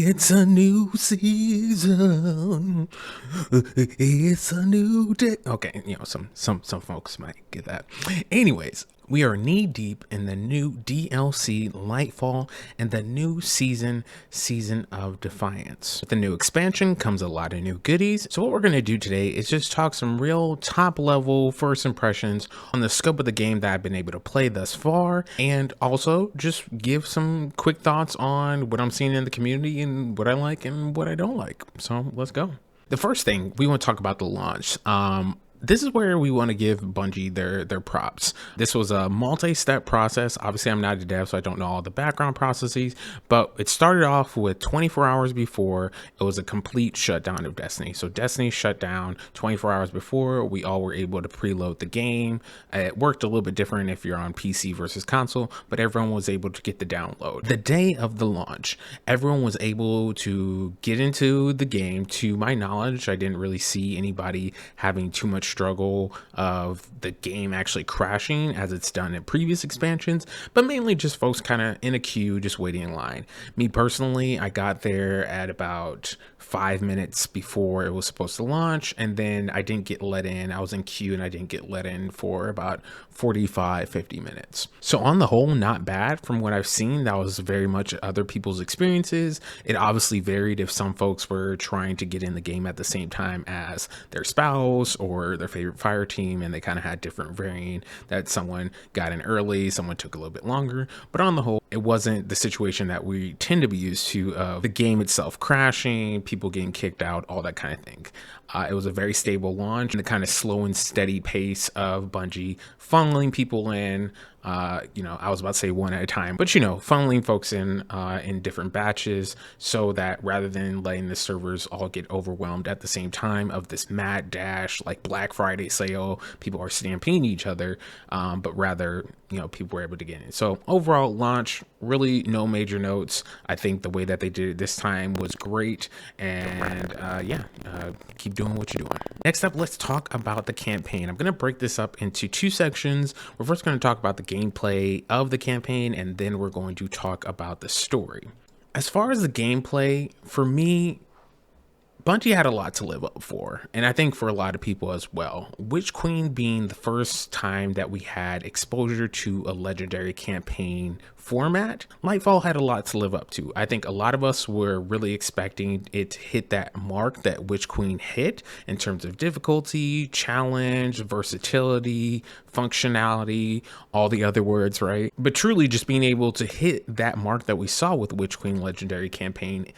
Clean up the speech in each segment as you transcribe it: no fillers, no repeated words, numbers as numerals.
It's a new season. It's a new day. Okay, some folks might get that. Anyways, we are knee deep in the new DLC Lightfall and the new season of Defiance. With the new expansion comes a lot of new goodies. So what we're going to do today is just talk some real top level first impressions on the scope of the game that I've been able to play thus far, and also just give some quick thoughts on what I'm seeing in the community and what I like and what I don't like. So let's go. The first thing we want to talk about the launch. This is where we want to give Bungie their props. This was a multi-step process. Obviously, I'm not a dev, so I don't know all the background processes, but it started off with 24 hours before. It was a complete shutdown of Destiny. So Destiny shut down 24 hours before. We all were able to preload the game. It worked a little bit different if you're on PC versus console, but everyone was able to get the download. The day of the launch, everyone was able to get into the game. To my knowledge, I didn't really see anybody having too much struggle of the game actually crashing as it's done in previous expansions, but mainly just folks kind of in a queue just waiting in line. Me personally, I got there at about 5 minutes before it was supposed to launch, and then I didn't get let in. I was in queue and I didn't get let in for about 45-50 minutes. So on the whole, not bad from what I've seen. That was very much other people's experiences. It obviously varied if some folks were trying to get in the game at the same time as their spouse or their favorite fire team, and they kind of had different varying, that someone got in early, someone took a little bit longer. But on the whole, it wasn't the situation that we tend to be used to of the game itself crashing, people getting kicked out, all that kind of thing. It was a very stable launch and the kind of slow and steady pace of Bungie funneling people in. I was about to say one at a time, but funneling folks in different batches, so that rather than letting the servers all get overwhelmed at the same time of this mad dash, like Black Friday sale, people are stampeding each other, but rather, people were able to get in. So overall launch, really no major notes. I think the way that they did it this time was great, and keep doing what you're doing. Next up, let's talk about the campaign. I'm going to break this up into two sections. We're first going to talk about the gameplay of the campaign, and then we're going to talk about the story. As far as the gameplay, for me, Bungie had a lot to live up for, and I think for a lot of people as well. Witch Queen being the first time that we had exposure to a legendary campaign format, Lightfall had a lot to live up to. I think a lot of us were really expecting it to hit that mark that Witch Queen hit in terms of difficulty, challenge, versatility, functionality, all the other words, right? But truly just being able to hit that mark that we saw with Witch Queen Legendary campaign,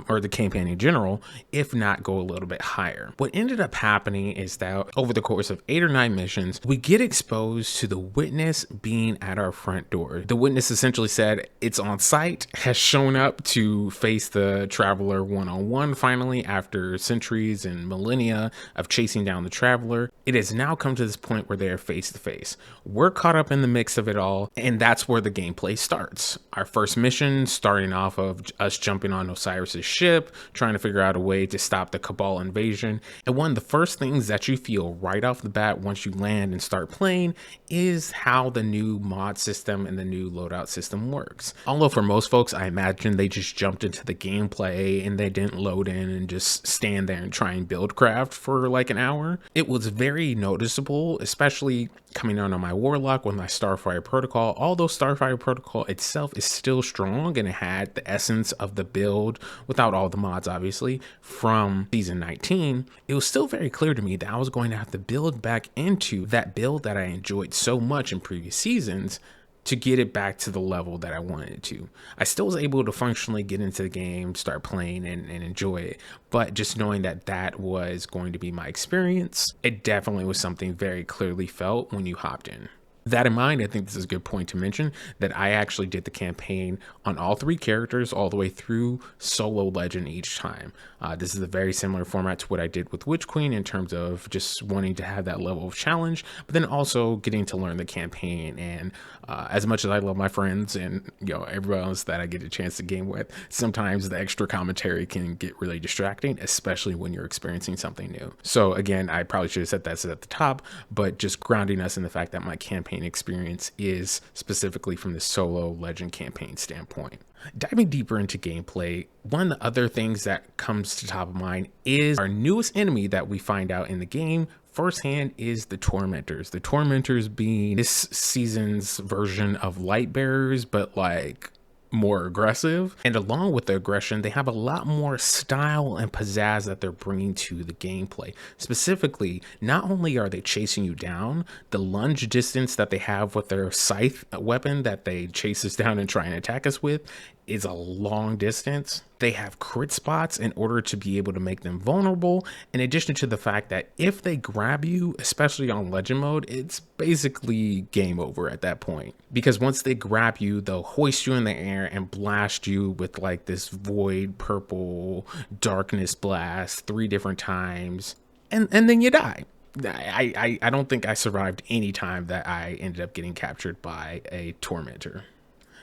or the campaign in general, if not go a little bit higher. What ended up happening is that over the course of 8 or 9 missions, we get exposed to the Witness being at our front door. The Witness essentially said it's on site, has shown up to face the Traveler one-on-one finally after centuries and millennia of chasing down the Traveler. It has now come to this point where they are face to face. We're caught up in the mix of it all, and that's where the gameplay starts. Our first mission starting off of us jumping on Osiris's ship, trying to figure out a way to stop the Cabal invasion. And one of the first things that you feel right off the bat once you land and start playing is how the new mod system and the new loadout system works. Although for most folks, I imagine they just jumped into the gameplay and they didn't load in and just stand there and try and build craft for like an hour. It was very noticeable, especially coming on my Warlock with my Starfire Protocol. Although Starfire Protocol itself is still strong and it had the essence of the build without all the mods, obviously, from season 19, it was still very clear to me that I was going to have to build back into that build that I enjoyed so much in previous seasons to get it back to the level that I wanted it to. I still was able to functionally get into the game, start playing and enjoy it, but just knowing that that was going to be my experience, it definitely was something very clearly felt when you hopped in. That in mind, I think this is a good point to mention that I actually did the campaign on all 3 characters all the way through solo legend each time. This is a very similar format to what I did with Witch Queen in terms of just wanting to have that level of challenge, but then also getting to learn the campaign. And as much as I love my friends and everyone else that I get a chance to game with, sometimes the extra commentary can get really distracting, especially when you're experiencing something new. So again, I probably should have said that at the top, but just grounding us in the fact that my campaign campaign experience is specifically from the solo legend campaign standpoint. Diving deeper into gameplay, one of the other things that comes to top of mind is our newest enemy that we find out in the game firsthand is the Tormentors. The Tormentors being this season's version of Light Bearers, but like more aggressive. And along with the aggression, they have a lot more style and pizzazz that they're bringing to the gameplay. Specifically, not only are they chasing you down, the lunge distance that they have with their scythe weapon that they chase us down and try and attack us with is a long distance. They have crit spots in order to be able to make them vulnerable, in addition to the fact that if they grab you, especially on legend mode, it's basically game over at that point. Because once they grab you, they'll hoist you in the air and blast you with like this void purple darkness blast 3 different times, and then you die. I don't think I survived any time that I ended up getting captured by a Tormentor.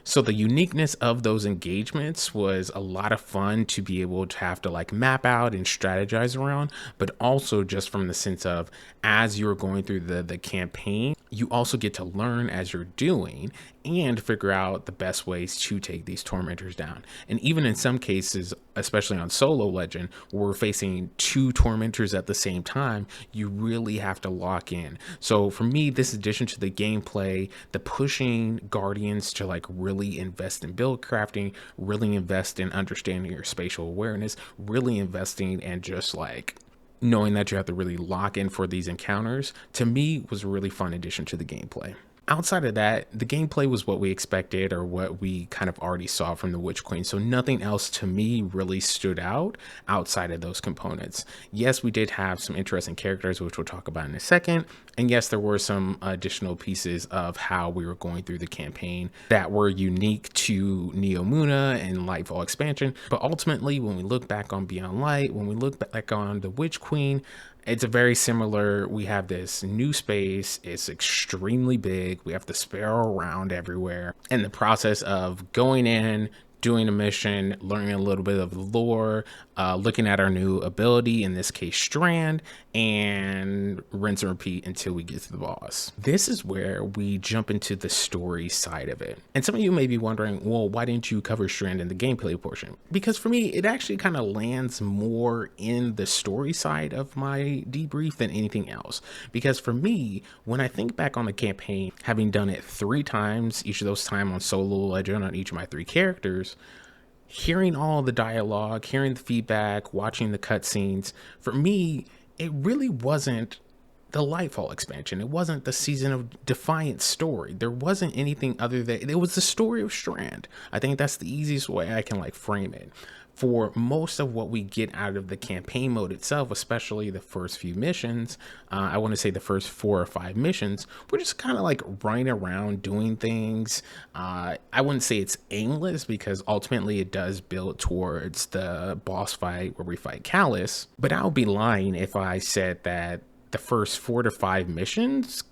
So the uniqueness of those engagements was a lot of fun to be able to have to like map out and strategize around, but also just from the sense of as you're going through the campaign, you also get to learn as you're doing and figure out the best ways to take these Tormentors down. And even in some cases, especially on solo legend, where we're facing 2 Tormentors at the same time, you really have to lock in. So for me, this addition to the gameplay, the pushing Guardians to like really invest in build crafting, really invest in understanding your spatial awareness, really investing in just like knowing that you have to really lock in for these encounters, to me was a really fun addition to the gameplay. Outside of that, the gameplay was what we expected or what we kind of already saw from the Witch Queen, so nothing else to me really stood out outside of those components. Yes, we did have some interesting characters, which we'll talk about in a second, and yes, there were some additional pieces of how we were going through the campaign that were unique to Neomuna and Lightfall expansion, but ultimately, when we look back on Beyond Light, when we look back on the Witch Queen, it's a very similar, we have this new space, it's extremely big, we have to sparrow around everywhere. And the process of going in, doing a mission, learning a little bit of the lore, looking at our new ability, in this case Strand, and rinse and repeat until we get to the boss. This is where we jump into the story side of it. And some of you may be wondering, well, why didn't you cover Strand in the gameplay portion? Because for me, it actually kind of lands more in the story side of my debrief than anything else. Because for me, when I think back on the campaign, having done it 3 times, each of those time on solo legend on each of my 3 characters, hearing all the dialogue, hearing the feedback, watching the cutscenes, for me, it really wasn't the Lightfall expansion. It wasn't the Season of Defiance story. There wasn't anything other than, it was the story of Strand. I think that's the easiest way I can like frame it. For most of what we get out of the campaign mode itself, especially the first few missions, I want to say the first 4 or 5 missions, we're just kind of like running around doing things. I wouldn't say it's aimless because ultimately it does build towards the boss fight where we fight Calus, but I would be lying if I said that the first 4 to 5 missions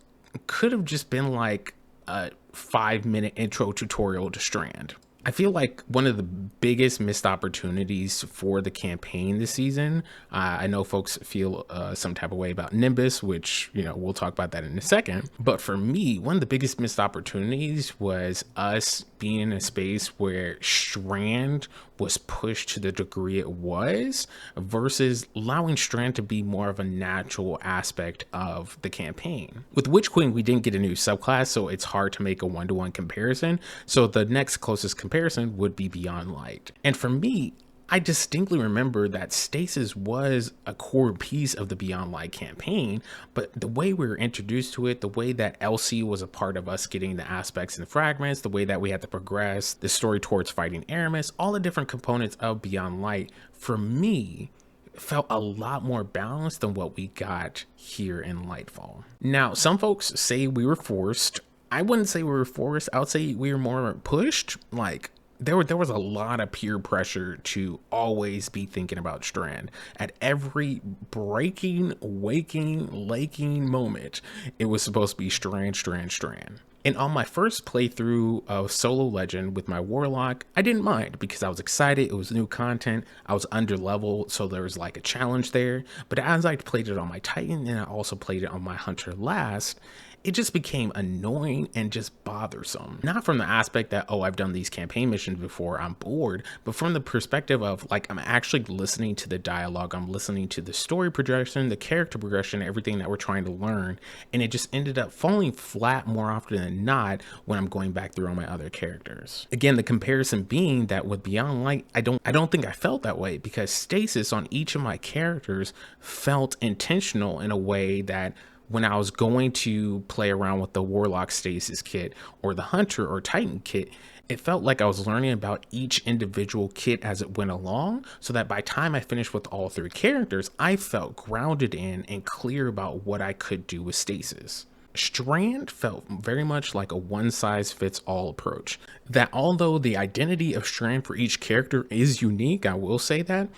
could have just been like a 5-minute intro tutorial to Strand. I feel like one of the biggest missed opportunities for the campaign this season, I know folks feel some type of way about Nimbus, which, you know, we'll talk about that in a second. But for me, one of the biggest missed opportunities was us being in a space where Strand was pushed to the degree it was versus allowing Strand to be more of a natural aspect of the campaign. With Witch Queen, we didn't get a new subclass, so it's hard to make a one-to-one comparison. So the next closest comparison would be Beyond Light. And for me, I distinctly remember that stasis was a core piece of the Beyond Light campaign, but the way we were introduced to it, the way that LC was a part of us getting the aspects and fragments, the way that we had to progress, the story towards fighting Aramis, all the different components of Beyond Light, for me, felt a lot more balanced than what we got here in Lightfall. Now, some folks say we were forced. I wouldn't say we were forced. I would say we were more pushed. Like, there was a lot of peer pressure to always be thinking about Strand. At every breaking, waking, laking moment, it was supposed to be Strand, Strand, Strand. And on my first playthrough of Solo Legend with my Warlock, I didn't mind because I was excited. It was new content. I was under level, so there was like a challenge there. But as I played it on my Titan and I also played it on my Hunter last, it just became annoying and just bothersome. Not from the aspect that, oh, I've done these campaign missions before, I'm bored, but from the perspective of like, I'm actually listening to the dialogue, I'm listening to the story progression, the character progression, everything that we're trying to learn. And it just ended up falling flat more often than not when I'm going back through all my other characters. Again, the comparison being that with Beyond Light, I don't think I felt that way, because stasis on each of my characters felt intentional in a way that when I was going to play around with the Warlock stasis kit or the Hunter or Titan kit, it felt like I was learning about each individual kit as it went along, so that by the time I finished with all 3 characters, I felt grounded in and clear about what I could do with stasis. Strand felt very much like a one-size-fits-all approach. That although the identity of Strand for each character is unique, I will say that,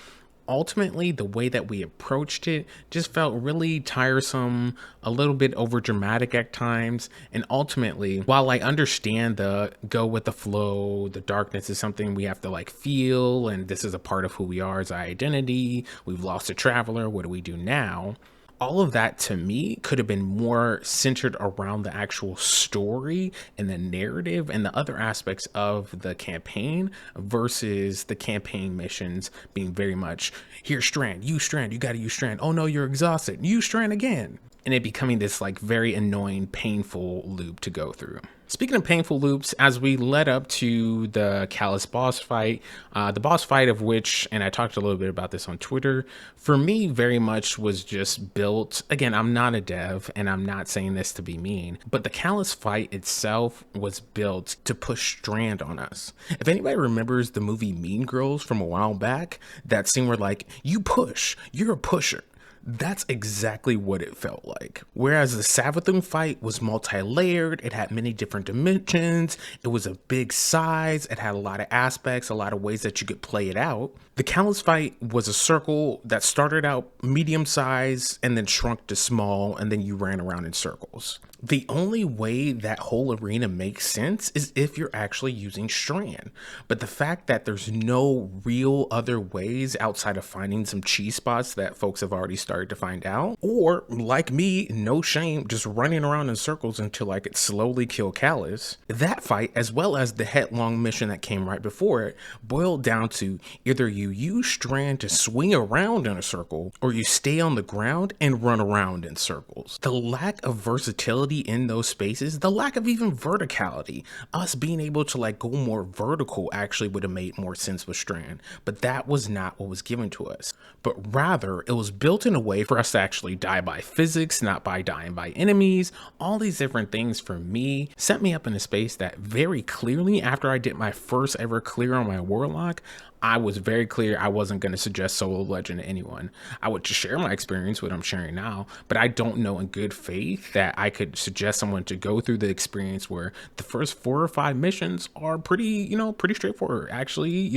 ultimately the way that we approached it just felt really tiresome, a little bit over dramatic at times. And ultimately, while I understand the go with the flow, the darkness is something we have to like feel, and this is a part of who we are as our identity, we've lost a traveler, what do we do now? All of that to me could have been more centered around the actual story and the narrative and the other aspects of the campaign versus the campaign missions being very much, here Strand, you gotta use Strand, oh no, you're exhausted, use Strand again. And it becoming this like very annoying, painful loop to go through. Speaking of painful loops, as we led up to the Calus boss fight, the boss fight of which, and I talked a little bit about this on Twitter, for me very much was just built, again, I'm not a dev and I'm not saying this to be mean, but the Calus fight itself was built to push Strand on us. If anybody remembers the movie Mean Girls from a while back, that scene where like, you push, you're a pusher. That's exactly what it felt like. Whereas the Savathun fight was multi-layered, it had many different dimensions, it was a big size, it had a lot of aspects, a lot of ways that you could play it out. The Calus fight was a circle that started out medium size and then shrunk to small, and then you ran around in circles. The only way that whole arena makes sense is if you're actually using Strand. But the fact that there's no real other ways outside of finding some cheese spots that folks have already started to find out, or like me, no shame, just running around in circles until I could slowly kill Calus, that fight, as well as the headlong mission that came right before it, boiled down to either you use Strand to swing around in a circle, or you stay on the ground and run around in circles. The lack of versatility in those spaces, the lack of even verticality, us being able to like go more vertical actually would have made more sense with Strand, but that was not what was given to us. But rather, it was built in a way for us to actually die by physics, not by dying by enemies. All these different things for me set me up in a space that very clearly, after I did my first ever clear on my Warlock, I was very clear I wasn't going to suggest Solo Legend to anyone. I would just share my experience, what I'm sharing now, but I don't know in good faith that I could suggest someone to go through the experience where the first 4 or 5 missions are pretty straightforward. Actually,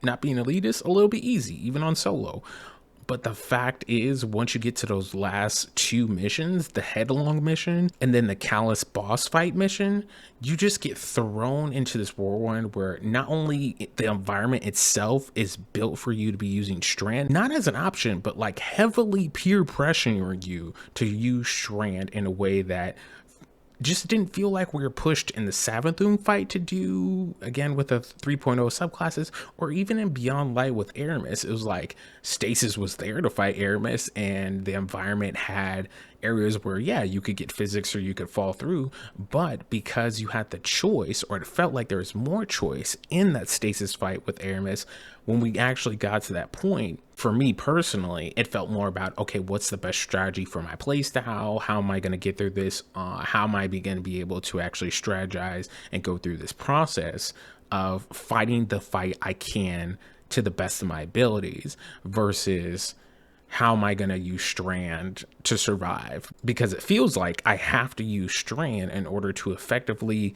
not being elitist, a little bit easy, even on solo. But the fact is, once you get to those last 2 missions, the headlong mission and then the Calus boss fight mission, you just get thrown into this whirlwind where not only the environment itself is built for you to be using Strand, not as an option, but like heavily peer pressuring you to use Strand in a way that just didn't feel like we were pushed in the Savathun fight to do, again, with the 3.0 subclasses, or even in Beyond Light with Aramis. It was like Stasis was there to fight Aramis, and the environment had areas where, yeah, you could get physics or you could fall through, but because you had the choice, or it felt like there was more choice in that Stasis fight with Aramis, when we actually got to that point, for me personally, it felt more about, okay, what's the best strategy for my playstyle? How am I going to get through this? How am I going to be able to actually strategize and go through this process of fighting the fight I can to the best of my abilities versus how am I going to use Strand to survive? Because it feels like I have to use Strand in order to effectively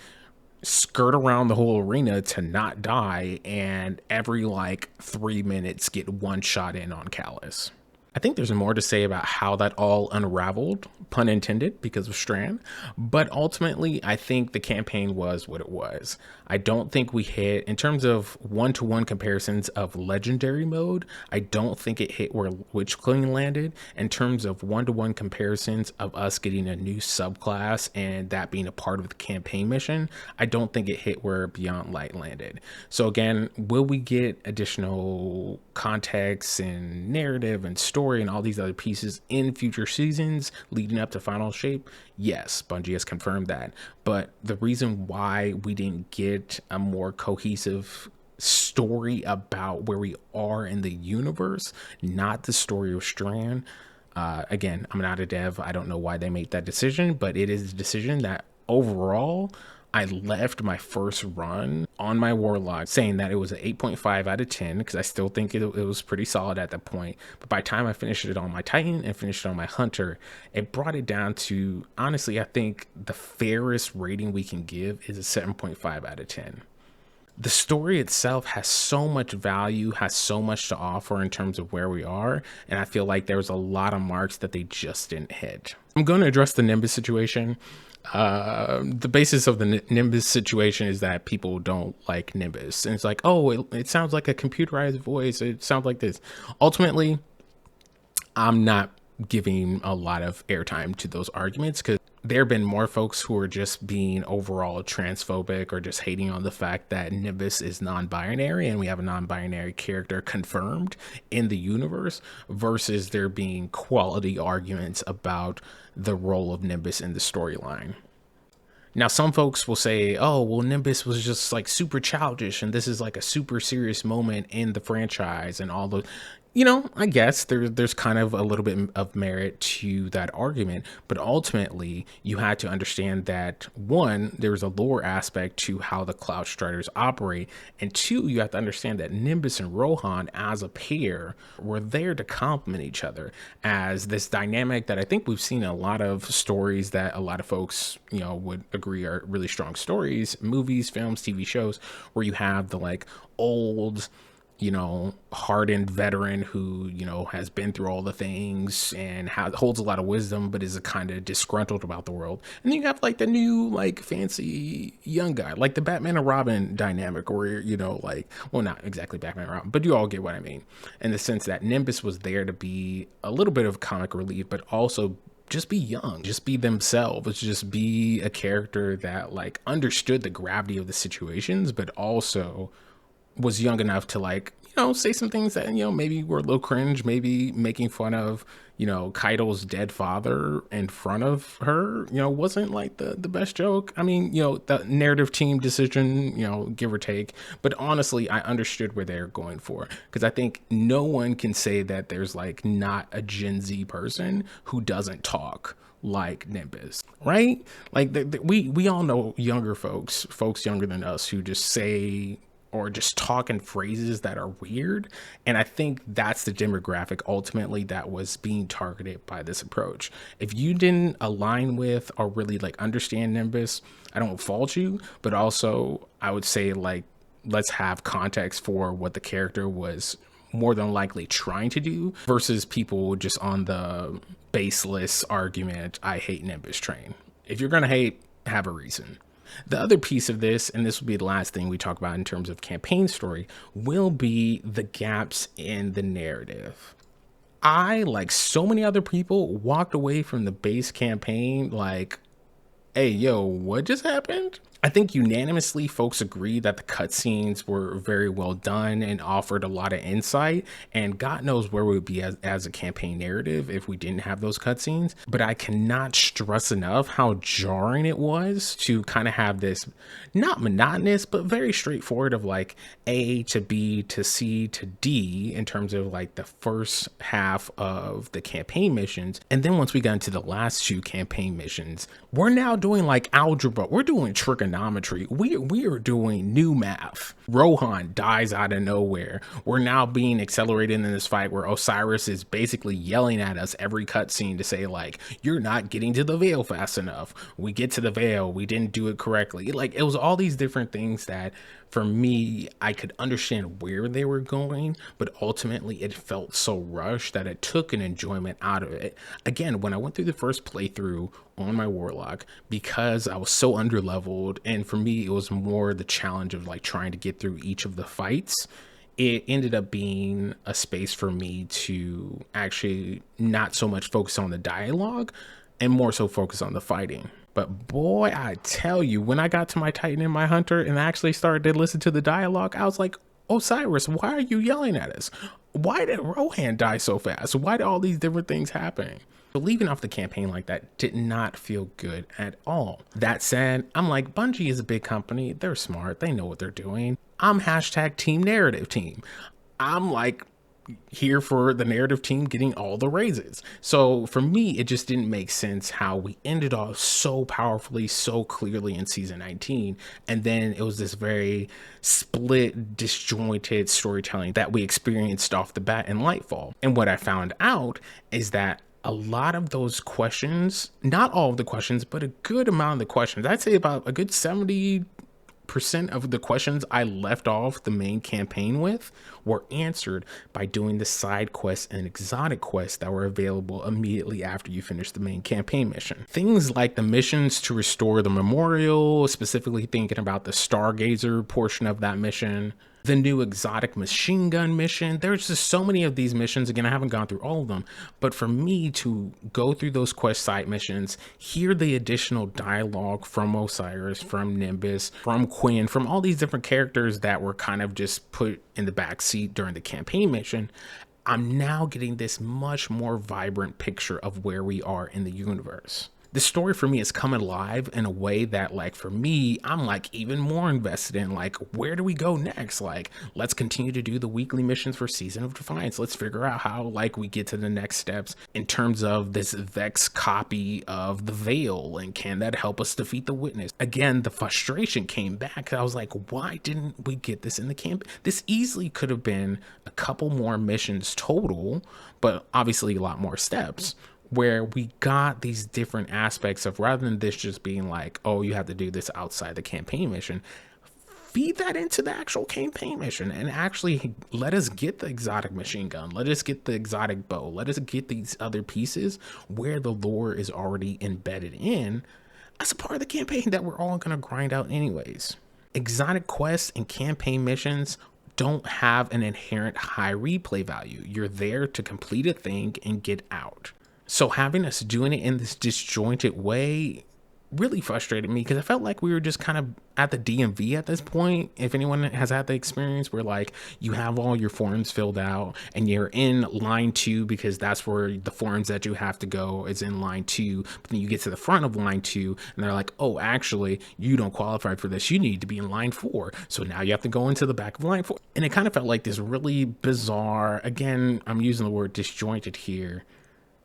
skirt around the whole arena to not die, and every like 3 minutes get one shot in on Calus. I think there's more to say about how that all unraveled, pun intended, because of Strand. But ultimately, I think the campaign was what it was. I don't think we hit, in terms of one-to-one comparisons of legendary mode, I don't think it hit where Witch Queen landed. In terms of one-to-one comparisons of us getting a new subclass and that being a part of the campaign mission, I don't think it hit where Beyond Light landed. So again, will we get additional context and narrative and story and all these other pieces in future seasons leading up to Final Shape? Yes, Bungie has confirmed that. But the reason why we didn't get a more cohesive story about where we are in the universe, not the story of Strand. Again, I'm not a dev. I don't know why they made that decision, but it is a decision that overall I left my first run on my Warlock saying that it was an 8.5 out of 10 because I still think it was pretty solid at that point. But by the time I finished it on my Titan and finished it on my Hunter, it brought it down to, honestly, I think the fairest rating we can give is a 7.5 out of 10. The story itself has so much value, has so much to offer in terms of where we are, and I feel like there was a lot of marks that they just didn't hit. I'm going to address the Nimbus situation. The basis of the Nimbus situation is that people don't like Nimbus, and it's like, oh, it sounds like a computerized voice, it sounds like this. Ultimately, I'm not giving a lot of airtime to those arguments because there have been more folks who are just being overall transphobic or just hating on the fact that Nimbus is non-binary and we have a non-binary character confirmed in the universe versus there being quality arguments about the role of Nimbus in the storyline. Now, some folks will say, oh, well, Nimbus was just like super childish and this is like a super serious moment in the franchise and all the, you know, I guess there's kind of a little bit of merit to that argument, but ultimately you had to understand that one, there's a lore aspect to how the Cloud Striders operate, and two, you have to understand that Nimbus and Rohan as a pair were there to complement each other as this dynamic that I think we've seen in a lot of stories that a lot of folks, you know, would agree are really strong stories, movies, films, TV shows, where you have the like old, you know, hardened veteran who, you know, has been through all the things and holds a lot of wisdom, but is a kind of disgruntled about the world. And then you have like the new, like fancy young guy, like the Batman and Robin dynamic, where, you know, like, well, not exactly Batman and Robin, but you all get what I mean. In the sense that Nimbus was there to be a little bit of comic relief, but also just be young, just be themselves, just be a character that like understood the gravity of the situations, but also was young enough to like, you know, say some things that, you know, maybe were a little cringe, maybe making fun of, you know, Kaido's dead father in front of her, you know, wasn't like the best joke. I mean, you know, the narrative team decision, you know, give or take. But honestly, I understood where they're going for, because I think no one can say that there's like not a Gen Z person who doesn't talk like Nimbus, right? Like we all know younger folks younger than us who just say or just talk in phrases that are weird. And I think that's the demographic ultimately that was being targeted by this approach. If you didn't align with or really like understand Nimbus, I don't fault you, but also I would say like, let's have context for what the character was more than likely trying to do versus people just on the baseless argument, I hate Nimbus train. If you're going to hate, have a reason. The other piece of this, and this will be the last thing we talk about in terms of campaign story, will be the gaps in the narrative. I, like so many other people, walked away from the base campaign like, hey, yo, what just happened? I think unanimously folks agree that the cutscenes were very well done and offered a lot of insight, and God knows where we would be as a campaign narrative if we didn't have those cutscenes. But I cannot stress enough how jarring it was to kind of have this not monotonous but very straightforward of like A to B to C to D in terms of like the first half of the campaign missions, and then once we got into the last two campaign missions, we're now doing like algebra, we're doing trigonometry, we are doing new math. Rohan dies out of nowhere. We're now being accelerated in this fight where Osiris is basically yelling at us every cutscene to say like, you're not getting to the veil fast enough. We get to the veil, we didn't do it correctly. Like, it was all these different things that For me, I could understand where they were going, but ultimately it felt so rushed that it took an enjoyment out of it. Again, when I went through the first playthrough on my Warlock, because I was so underleveled, and for me, it was more the challenge of like trying to get through each of the fights, it ended up being a space for me to actually not so much focus on the dialogue and more so focus on the fighting. But boy, I tell you, when I got to my Titan and my Hunter and I actually started to listen to the dialogue, I was like, Osiris, why are you yelling at us? Why did Rohan die so fast? Why did all these different things happen? But leaving off the campaign like that did not feel good at all. That said, I'm like, Bungie is a big company. They're smart. They know what they're doing. I'm hashtag team narrative team. I'm like here for the narrative team getting all the raises. So for me, it just didn't make sense how we ended off so powerfully, so clearly in season 19. And then it was this very split, disjointed storytelling that we experienced off the bat in Lightfall. And what I found out is that a lot of those questions, not all of the questions, but a good amount of the questions, I'd say about a good 70% of the questions I left off the main campaign with were answered by doing the side quests and exotic quests that were available immediately after you finish the main campaign mission. Things like the missions to restore the memorial, specifically thinking about the Stargazer portion of that mission, the new exotic machine gun mission. There's just so many of these missions. Again, I haven't gone through all of them, but for me to go through those quest side missions, hear the additional dialogue from Osiris, from Nimbus, from Quinn, from all these different characters that were kind of just put in the back seat during the campaign mission, I'm now getting this much more vibrant picture of where we are in the universe. The story for me is coming alive in a way that, like, for me, I'm like even more invested in, like, where do we go next? Like, let's continue to do the weekly missions for Season of Defiance. Let's figure out how, like, we get to the next steps in terms of this Vex copy of the Veil, and can that help us defeat the Witness? Again, the frustration came back. I was like, why didn't we get this in the camp? This easily could have been a couple more missions total, but obviously a lot more steps, where we got these different aspects of, rather than this just being like, oh, you have to do this outside the campaign mission, feed that into the actual campaign mission and actually let us get the exotic machine gun, let us get the exotic bow, let us get these other pieces where the lore is already embedded in as a part of the campaign that we're all going to grind out anyways. Exotic quests and campaign missions don't have an inherent high replay value. You're there to complete a thing and get out. So having us doing it in this disjointed way really frustrated me, because I felt like we were just kind of at the DMV at this point. If anyone has had the experience where, like, you have all your forms filled out and you're in line 2 because that's where the forms that you have to go is in line 2, but then you get to the front of line 2 and they're like, oh, actually, you don't qualify for this. You need to be in line 4. So now you have to go into the back of line 4. And it kind of felt like this really bizarre, again, I'm using the word disjointed here,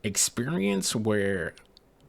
experience where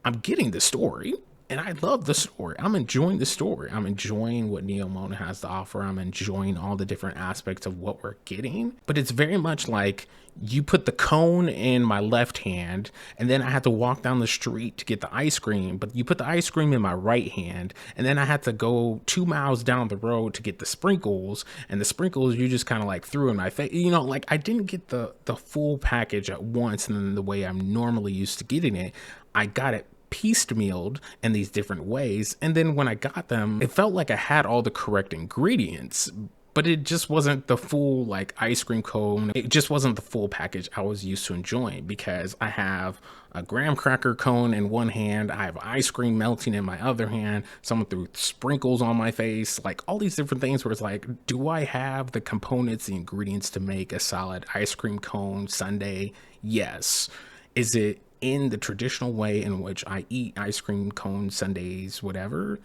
I'm getting the story and I love the story. I'm enjoying the story. I'm enjoying what Neomuna has to offer. I'm enjoying all the different aspects of what we're getting. But it's very much like you put the cone in my left hand and then I had to walk down the street to get the ice cream. But you put the ice cream in my right hand and then I had to go 2 miles down the road to get the sprinkles. And the sprinkles you just kind of like threw in my face. You know, like I didn't get the full package at once and then the way I'm normally used to getting it. I got it piecemealed in these different ways, and then when I got them, it felt like I had all the correct ingredients, but it just wasn't the full, like, ice cream cone. It just wasn't the full package I was used to enjoying, because I have a graham cracker cone in one hand, I have ice cream melting in my other hand, someone threw sprinkles on my face, like all these different things where it's like, do I have the components, the ingredients to make a solid ice cream cone sundae? Yes. Is it in the traditional way in which I eat ice cream cones, sundaes, whatever?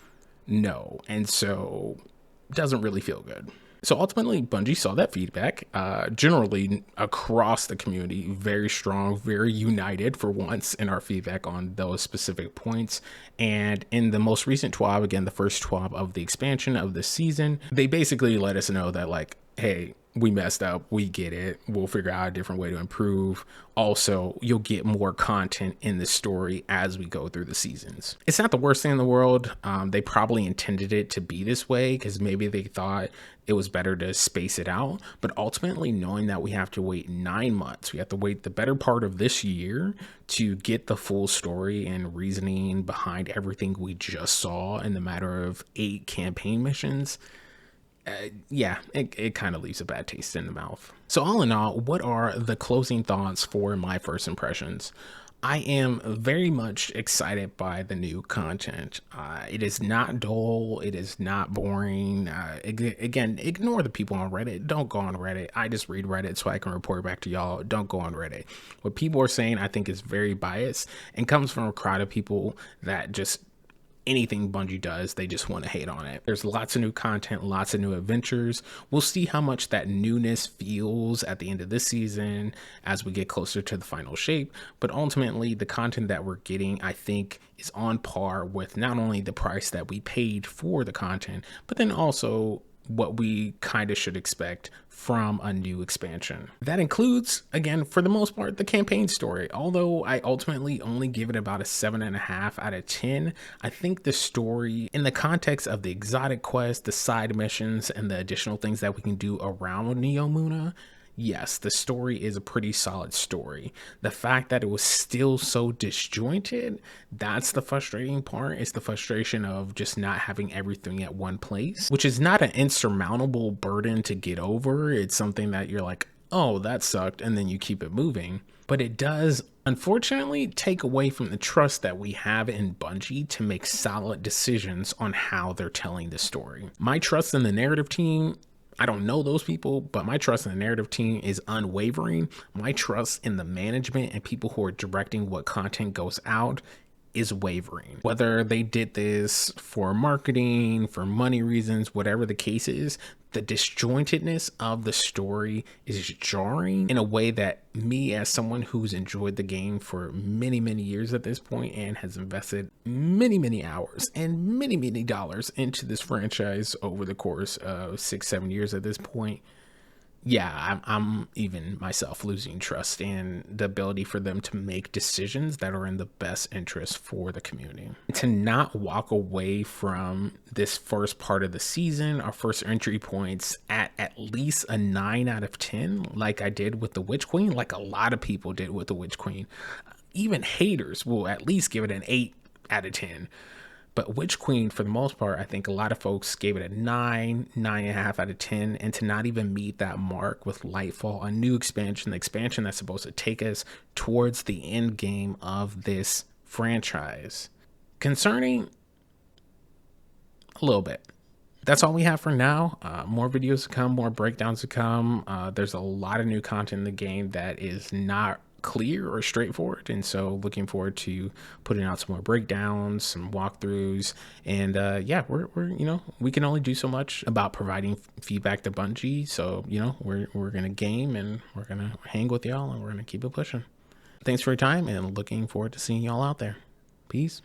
No. And so it doesn't really feel good. So ultimately, Bungie saw that feedback, generally across the community, very strong, very united for once in our feedback on those specific points. And in the most recent TWAB, again, the first TWAB of the expansion of this season, they basically let us know that, like, hey, we messed up. We get it. We'll figure out a different way to improve. Also, you'll get more content in the story as we go through the seasons. It's not the worst thing in the world. They probably intended it to be this way because maybe they thought it was better to space it out. But ultimately, knowing that we have to wait 9 months, we have to wait the better part of this year to get the full story and reasoning behind everything we just saw in the matter of 8 campaign missions. Yeah, it kind of leaves a bad taste in the mouth. So all in all, what are the closing thoughts for my first impressions? I am very much excited by the new content. It is not dull. It is not boring. Again, ignore the people on Reddit. Don't go on Reddit. I just read Reddit so I can report back to y'all. Don't go on Reddit. What people are saying, I think, is very biased and comes from a crowd of people that just anything Bungie does, they just want to hate on it. There's lots of new content, lots of new adventures. We'll see how much that newness feels at the end of this season as we get closer to the final shape. But ultimately, the content that we're getting, I think, is on par with not only the price that we paid for the content, but then also what we kind of should expect from a new expansion. That includes, again, for the most part, the campaign story. Although I ultimately only give it about a 7.5 out of 10, I think the story in the context of the exotic quest, the side missions, and the additional things that we can do around Neomuna, yes, the story is a pretty solid story. The fact that it was still so disjointed, that's the frustrating part. It's the frustration of just not having everything at one place, which is not an insurmountable burden to get over. It's something that you're like, oh, that sucked, and then you keep it moving. But it does, unfortunately, take away from the trust that we have in Bungie to make solid decisions on how they're telling the story. My trust in the narrative team, I don't know those people, but my trust in the narrative team is unwavering. My trust in the management and people who are directing what content goes out is wavering. Whether they did this for marketing, for money reasons, whatever the case is, the disjointedness of the story is jarring in a way that me, as someone who's enjoyed the game for many, many years at this point and has invested many, many hours and many, many dollars into this franchise over the course of 6-7 years at this point, yeah, I'm even myself losing trust in the ability for them to make decisions that are in the best interest for the community. To not walk away from this first part of the season, our first entry points at least a 9 out of 10, like I did with the Witch Queen, like a lot of people did with the Witch Queen. Even haters will at least give it an 8 out of 10. But Witch Queen, for the most part, I think a lot of folks gave it a 9.5 out of 10. And to not even meet that mark with Lightfall, a new expansion, the expansion that's supposed to take us towards the end game of this franchise. Concerning a little bit. That's all we have for now. More videos to come, more breakdowns to come. There's a lot of new content in the game that is not clear or straightforward, and so looking forward to putting out some more breakdowns, some walkthroughs, and yeah, we're we can only do so much about providing feedback to Bungie. So we're gonna game and we're gonna hang with y'all and we're gonna keep it pushing. Thanks for your time and looking forward to seeing y'all out there. Peace.